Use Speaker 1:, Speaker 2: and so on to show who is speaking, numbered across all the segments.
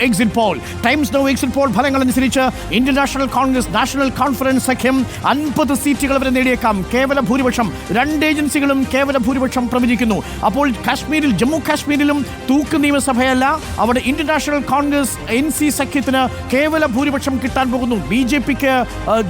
Speaker 1: Exit poll times now exit poll ഫലങ്ങൾ അനുസരിച്ച് Indian national Congress national conference സഖ്യം 50 സീറ്റുകൾ വരെ നേടിയേക്കാം. കേവല ഭൂരിപക്ഷം 2 ഏജൻസികളും കേവല ഭൂരിപക്ഷം പ്രവചിക്കുന്നു. അപ്പോൾ കാശ്മീരിൽ ജമ്മു കാശ്മീരിലും തൂക്ക് നിയമസഭയല്ല, അവിടെ ഇന്ത്യൻ നാഷണൽ കോൺഗ്രസ് NC സഖ്യത്തിന് കേവല ഭൂരിപക്ഷം കിട്ടാൻ പോകുന്നു. BJPക്ക്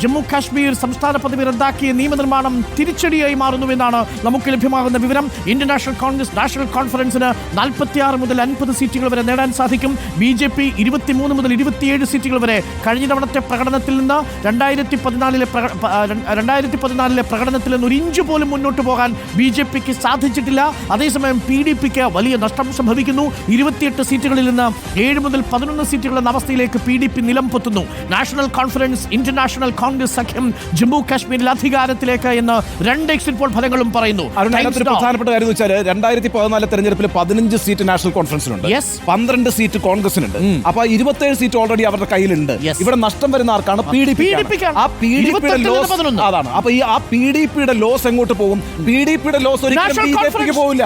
Speaker 1: ജമ്മു കാശ്മീർ സംസ്ഥാന പദവി റദ്ദാക്കിയ നിയമനിർമ്മാണം തിരിച്ചടിയായി മാറുന്നുവെന്നാണ് നമുക്ക് ലഭ്യമാകുന്ന വിവരം. ഇന്ത്യൻ നാഷണൽ കോൺഗ്രസ് നാഷണൽ കോൺഫറൻസിന് 46 മുതൽ 50 സീറ്റുകൾ വരെ നേടാൻ സാധിക്കും. BJP 23 മുതൽ 27 സീറ്റുകൾ വരെ. കഴിഞ്ഞ തവണത്തെ പ്രകടനത്തിൽ നിന്ന് 2014 പ്രകടനത്തിൽ നിന്ന് 1 ഇഞ്ച് പോലും മുന്നോട്ട് പോകാൻ BJPക്ക് സാധിച്ചിട്ടില്ല. അതേസമയം PDPക്ക് വലിയ നഷ്ടം സംഭവിക്കുന്നു. 28 സീറ്റുകളിൽ നിന്ന് 7 മുതൽ 11 സീറ്റുകൾ എന്ന അവസ്ഥയിലേക്ക് PDP നിലം പൊത്തുന്നു. നാഷണൽ കോൺഫറൻസ് ഇന്റർനാഷണൽ കോൺഗ്രസ് സഖ്യം ജമ്മു കാശ്മീരിൽ അധികാരത്തിലേക്ക് എന്ന് 2 എക്സിറ്റ് പോൾ ഫലങ്ങളും പറയുന്നു.
Speaker 2: പ്രധാനപ്പെട്ട കാര്യം വെച്ചാൽ 2014 തെരഞ്ഞെടുപ്പിൽ 15 സീറ്റ് നാഷണൽ കോൺഫറൻസിനുണ്ട്, 12 സീറ്റ് കോൺഗ്രസിനുണ്ട്. അപ്പൊ 27 സീറ്റ് ഓൾറെഡി അവരുടെ കയ്യിലുണ്ട്. ഇവിടെ നഷ്ടം വരുന്ന ആർക്കാണ്? PDP. ആ PDPയുടെ ലോസ് അതാണ്. അപ്പൊ ഈ ആ PDPയുടെ ലോസ് എങ്ങോട്ട് പോകും? PDPയുടെ ലോസ് ഒരിക്കലും BJPക്ക് പോവില്ല,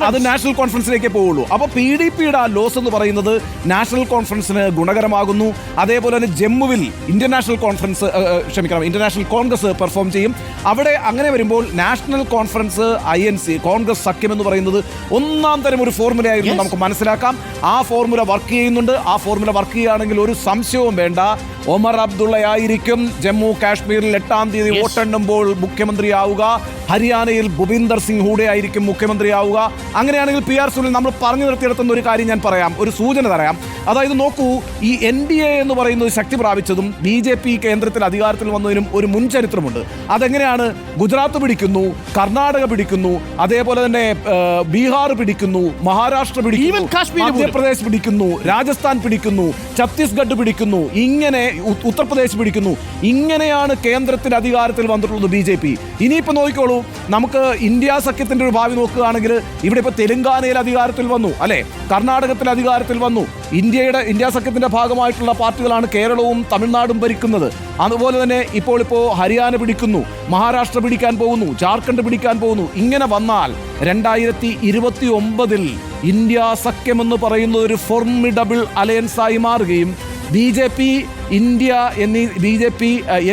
Speaker 2: അത് നാഷണൽ കോൺഫറൻസിലേക്ക് പോവുള്ളൂ. അപ്പൊ PDPയുടെ ആ ലോസ് എന്ന് പറയുന്നത് നാഷണൽ കോൺഫറൻസിന് ഗുണകരമാകുന്നു. അതേപോലെ തന്നെ ജമ്മുവിൽ ഇന്ത്യൻ നാഷണൽ കോൺഗ്രസ് പെർഫോം ചെയ്യും. അവിടെ അങ്ങനെ വരുമ്പോൾ നാഷണൽ കോൺഫറൻസ് INC കോൺഗ്രസ് സഖ്യം എന്ന് പറയുന്നത് ഒന്നാം തരം ഒരു ഫോർമുലയായിരുന്നു നമുക്ക് മനസ്സിലാക്കാം. ആ ഫോർമുല വർക്ക് ചെയ്യുന്നുണ്ട്. ആ ഫോർമുല വർക്ക് ചെയ്യുകയാണെങ്കിൽ ഒരു സംശയവും വേണ്ട, ഒമർ അബ്ദുള്ളയായിരിക്കും ജമ്മു കാശ്മീരിൽ 8-ാം തീയതി വോട്ടെണ്ണുമ്പോൾ മുഖ്യമന്ത്രിയാവുക. ഹരിയാനയിൽ ഭൂപീന്ദർ സിംഗ് ഹൂഡ ആയിരിക്കും മുഖ്യമന്ത്രിയാവുക. അങ്ങനെയാണെങ്കിൽ PR സുനിൽ നമ്മൾ പറഞ്ഞു നിർത്തിയെടുത്തുന്ന ഒരു കാര്യം ഞാൻ പറയാം, ഒരു സൂചന തരാം. അതായത് നോക്കൂ, ഈ NDA എന്ന് പറയുന്നത് ശക്തി പ്രാപിച്ചതും BJP കേന്ദ്രത്തിൽ അധികാരത്തിൽ വന്നതിനും ഒരു മുൻ ചരിത്രമുണ്ട്. അതെങ്ങനെയാണ്? ഗുജറാത്ത് പിടിക്കുന്നു, കർണാടക പിടിക്കുന്നു, അതേപോലെ തന്നെ ബീഹാർ പിടിക്കുന്നു, മഹാരാഷ്ട്ര പിടിക്കുന്നു, മധ്യപ്രദേശ് പിടിക്കുന്നു, രാജസ്ഥാൻ പിടിക്കുന്നു, ഛത്തീസ്ഗഡ് പിടിക്കുന്നു, ഇങ്ങനെ ഉത്തർപ്രദേശ് പിടിക്കുന്നു. ഇങ്ങനെയാണ് കേന്ദ്രത്തിൽ അധികാരത്തിൽ വന്നിട്ടുള്ളത് BJP. ഇനിയിപ്പോൾ നോക്കിക്കോളൂ, നമുക്ക് ഇന്ത്യ സഖ്യത്തിന്റെ ഒരു ഭാവി നോക്കുകയാണെങ്കിൽ ഇവിടെ ഇപ്പോൾ തെലങ്കാനയിൽ അധികാരത്തിൽ വന്നു, അല്ലെ? കർണാടകത്തിൽ അധികാരത്തിൽ വന്നു. ഇന്ത്യ സഖ്യത്തിന്റെ ഭാഗമായിട്ടുള്ള പാർട്ടികളാണ് കേരളവും തമിഴ്നാടും ഭരിക്കുന്നത്. അതുപോലെ തന്നെ ഇപ്പോൾ ഹരിയാന പിടിക്കുന്നു, മഹാരാഷ്ട്ര പിടിക്കാൻ പോകുന്നു, ജാർഖണ്ഡ് പിടിക്കാൻ പോകുന്നു. ഇങ്ങനെ വന്നാൽ 2029 ഇന്ത്യ സഖ്യം എന്ന് പറയുന്നത് ഒരു ഫോർമിഡബിൾ അലയൻസായി മാറുകയും BJP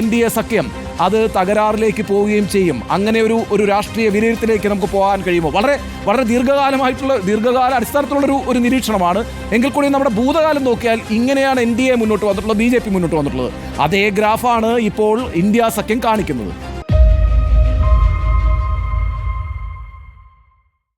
Speaker 2: NDA സഖ്യം അത് തകരാറിലേക്ക് പോവുകയും ചെയ്യും. അങ്ങനെ ഒരു രാഷ്ട്രീയ വിലയിരുത്തലേക്ക് നമുക്ക് പോകാൻ കഴിയുമോ? വളരെ വളരെ ദീർഘകാല അടിസ്ഥാനത്തിലുള്ള ഒരു നിരീക്ഷണമാണ്. എങ്കിൽ കൂടി നമ്മുടെ ഭൂതകാലം നോക്കിയാൽ ഇങ്ങനെയാണ് NDA മുന്നോട്ട് വന്നിട്ടുള്ളത്, BJP മുന്നോട്ട് വന്നിട്ടുള്ളത്. അതേ ഗ്രാഫാണ് ഇപ്പോൾ ഇന്ത്യ സഖ്യം കാണിക്കുന്നത്.